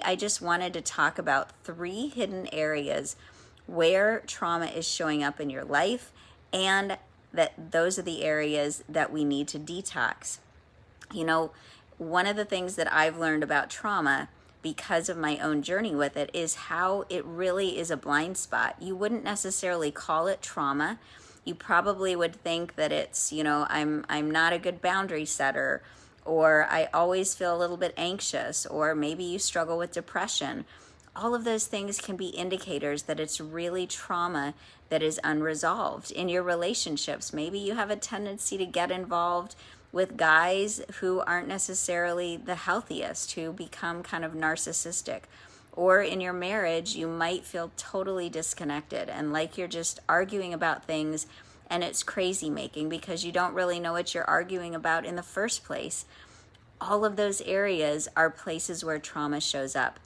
I just wanted to talk about 3 hidden areas where trauma is showing up in your life, and that those are the areas that we need to detox. You know, one of the things that I've learned about trauma because of my own journey with it is how it really is a blind spot. You wouldn't necessarily call it trauma. You probably would think that it's, I'm not a good boundary setter, or I always feel a little bit anxious, or maybe you struggle with depression. All of those things can be indicators that it's really trauma that is unresolved in your relationships. Maybe you have a tendency to get involved with guys who aren't necessarily the healthiest, who become kind of narcissistic. Or in your marriage, you might feel totally disconnected and like you're just arguing about things and it's crazy making because you don't really know what you're arguing about in the first place. All of those areas are places where trauma shows up.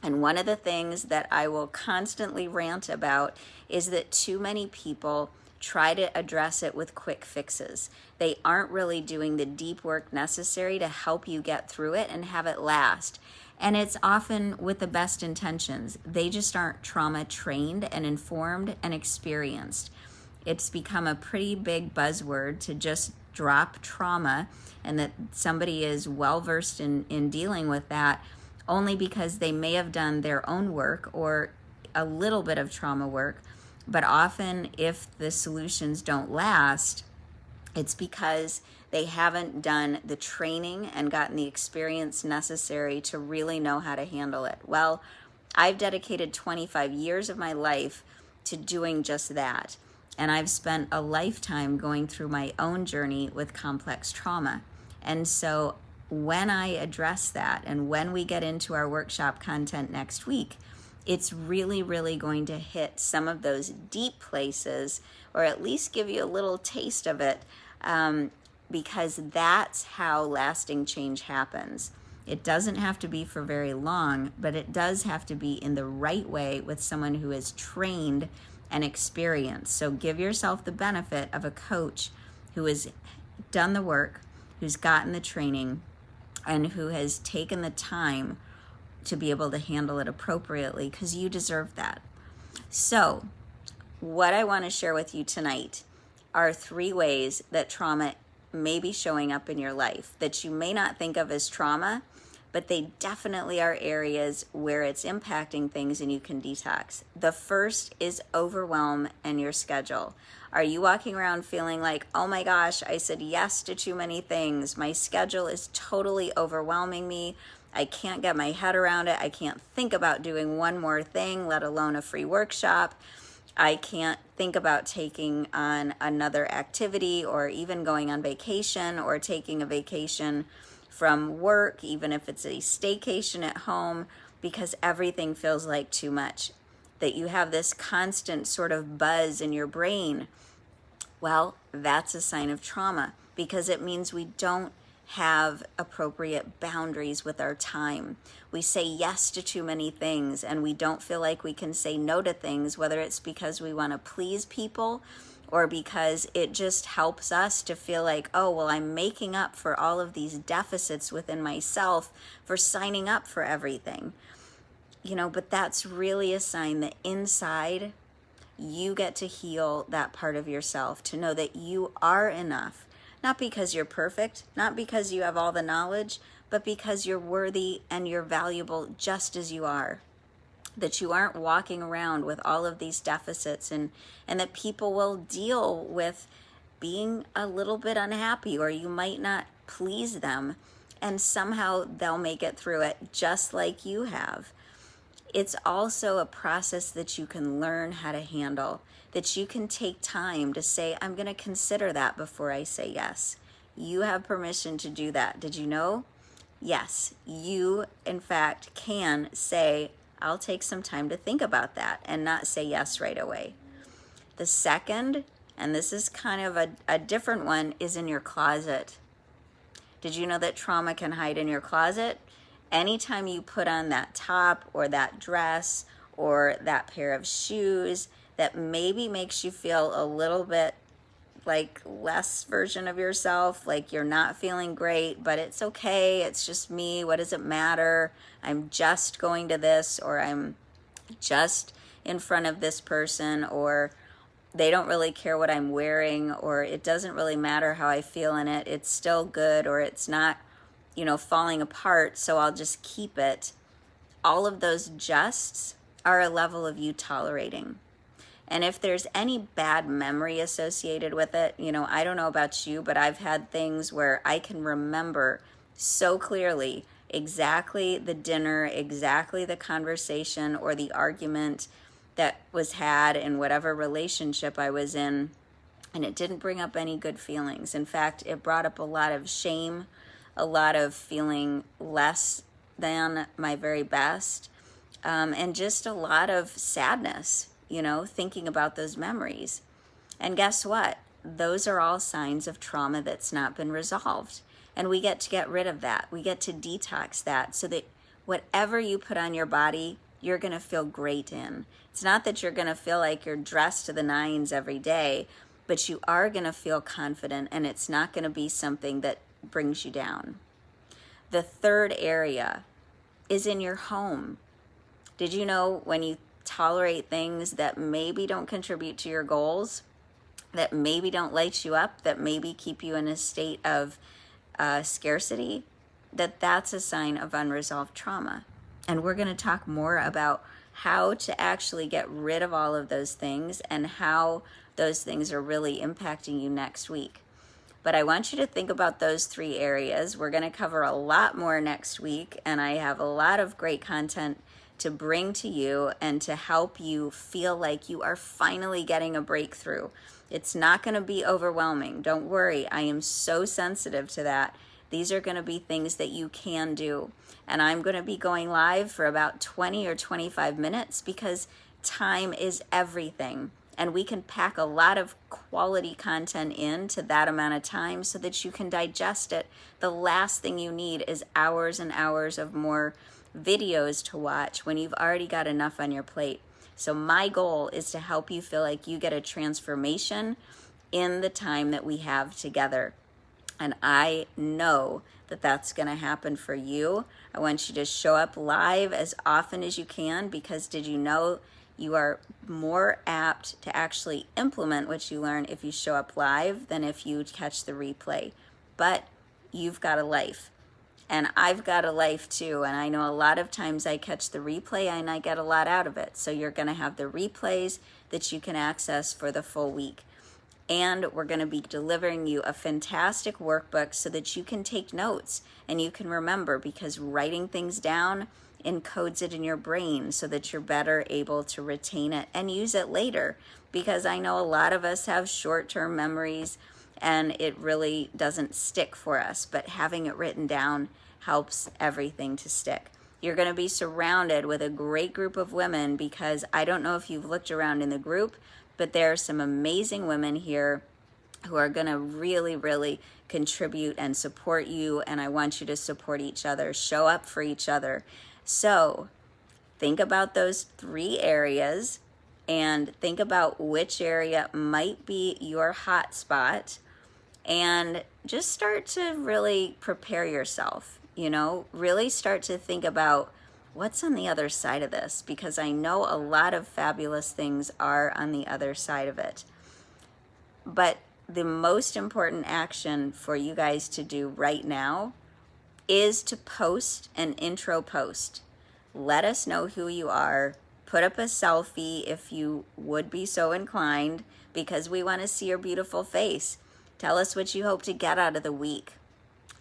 And one of the things that I will constantly rant about is that too many people try to address it with quick fixes. They aren't really doing the deep work necessary to help you get through it and have it last. And it's often with the best intentions. They just aren't trauma trained and informed and experienced. It's become a pretty big buzzword to just drop trauma, and that somebody is well versed in dealing with that only because they may have done their own work or a little bit of trauma work. But often if the solutions don't last, it's because they haven't done the training and gotten the experience necessary to really know how to handle it. Well, I've dedicated 25 years of my life to doing just that. And I've spent a lifetime going through my own journey with complex trauma. And so when I address that, and when we get into our workshop content next week, it's really, really going to hit some of those deep places, or at least give you a little taste of it, because that's how lasting change happens. It doesn't have to be for very long, but it does have to be in the right way with someone who is trained and experienced. So give yourself the benefit of a coach who has done the work, who's gotten the training, and who has taken the time to be able to handle it appropriately, because you deserve that. So what I want to share with you tonight are 3 ways that trauma may be showing up in your life that you may not think of as trauma, but they definitely are areas where it's impacting things and you can detox. The first is overwhelm and your schedule. Are you walking around feeling like, oh my gosh, I said yes to too many things. My schedule is totally overwhelming me. I can't get my head around it. I can't think about doing one more thing, let alone a free workshop. I can't think about taking on another activity, or even going on vacation, or taking a vacation from work, even if it's a staycation at home, because everything feels like too much. That you have this constant sort of buzz in your brain. Well, that's a sign of trauma, because it means we don't have appropriate boundaries with our time. We say yes to too many things, and we don't feel like we can say no to things, whether it's because we want to please people, or because it just helps us to feel like, oh, well, I'm making up for all of these deficits within myself for signing up for everything. But that's really a sign that inside you get to heal that part of yourself, to know that you are enough. Not because you're perfect, not because you have all the knowledge, but because you're worthy and you're valuable just as you are. That you aren't walking around with all of these deficits, and that people will deal with being a little bit unhappy, or you might not please them, and somehow they'll make it through it just like you have. It's also a process that you can learn how to handle, that you can take time to say, I'm going to consider that before I say yes. You have permission to do that. Did you know? Yes, you, in fact, can say, I'll take some time to think about that, and not say yes right away. The second, and this is kind of a different one, is in your closet. Did you know that trauma can hide in your closet? Anytime you put on that top or that dress or that pair of shoes that maybe makes you feel a little bit like less version of yourself, like you're not feeling great, but it's okay. It's just me. What does it matter? I'm just going to this, or I'm just in front of this person, or they don't really care what I'm wearing, or it doesn't really matter how I feel in it. It's still good, or it's not, falling apart, so I'll just keep it. All of those justs are a level of you tolerating. And if there's any bad memory associated with it, I don't know about you, but I've had things where I can remember so clearly exactly the dinner, exactly the conversation or the argument that was had in whatever relationship I was in, and it didn't bring up any good feelings. In fact, it brought up a lot of shame, a lot of feeling less than my very best, and just a lot of sadness, thinking about those memories. And guess what? Those are all signs of trauma that's not been resolved. And we get to get rid of that. We get to detox that so that whatever you put on your body, you're going to feel great in. It's not that you're going to feel like you're dressed to the nines every day, but you are going to feel confident, and it's not going to be something that brings you down. The third area is in your home. Did you know when you tolerate things that maybe don't contribute to your goals, that maybe don't light you up, that maybe keep you in a state of scarcity, that's a sign of unresolved trauma? And we're going to talk more about how to actually get rid of all of those things and how those things are really impacting you next week. But I want you to think about those 3 areas. We're going to cover a lot more next week, and I have a lot of great content to bring to you and to help you feel like you are finally getting a breakthrough. It's not going to be overwhelming. Don't worry. I am so sensitive to that. These are going to be things that you can do. And I'm going to be going live for about 20 or 25 minutes because time is everything. And we can pack a lot of quality content into that amount of time so that you can digest it. The last thing you need is hours and hours of more videos to watch when you've already got enough on your plate. So my goal is to help you feel like you get a transformation in the time that we have together. And I know that that's going to happen for you. I want you to show up live as often as you can, because did you know you are more apt to actually implement what you learn if you show up live than if you catch the replay? But you've got a life. And I've got a life too, and I know a lot of times I catch the replay and I get a lot out of it. So you're going to have the replays that you can access for the full week. And we're going to be delivering you a fantastic workbook so that you can take notes and you can remember, because writing things down encodes it in your brain so that you're better able to retain it and use it later. Because I know a lot of us have short-term memories and it really doesn't stick for us, but having it written down helps everything to stick. You're going to be surrounded with a great group of women, because I don't know if you've looked around in the group, but there are some amazing women here who are going to really, really contribute and support you, and I want you to support each other, show up for each other. So think about those 3 areas and think about which area might be your hot spot, and just start to really prepare yourself, really start to think about what's on the other side of this, because I know a lot of fabulous things are on the other side of it. But the most important action for you guys to do right now is to post an intro post. Let us know who you are. Put up a selfie if you would be so inclined, because we want to see your beautiful face. Tell us what you hope to get out of the week.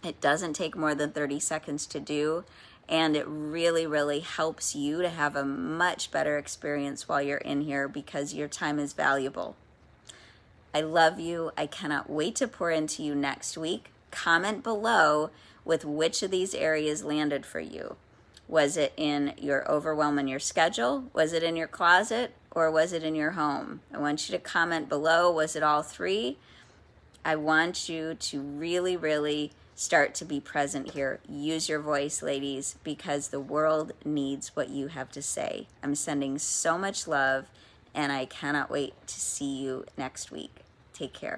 It doesn't take more than 30 seconds to do, and it really, really helps you to have a much better experience while you're in here, because your time is valuable. I love you. I cannot wait to pour into you next week. Comment below with which of these areas landed for you. Was it in your overwhelm in your schedule? Was it in your closet? Or was it in your home? I want you to comment below. Was it all 3? I want you to really, really start to be present here. Use your voice, ladies, because the world needs what you have to say. I'm sending so much love, and I cannot wait to see you next week. Take care.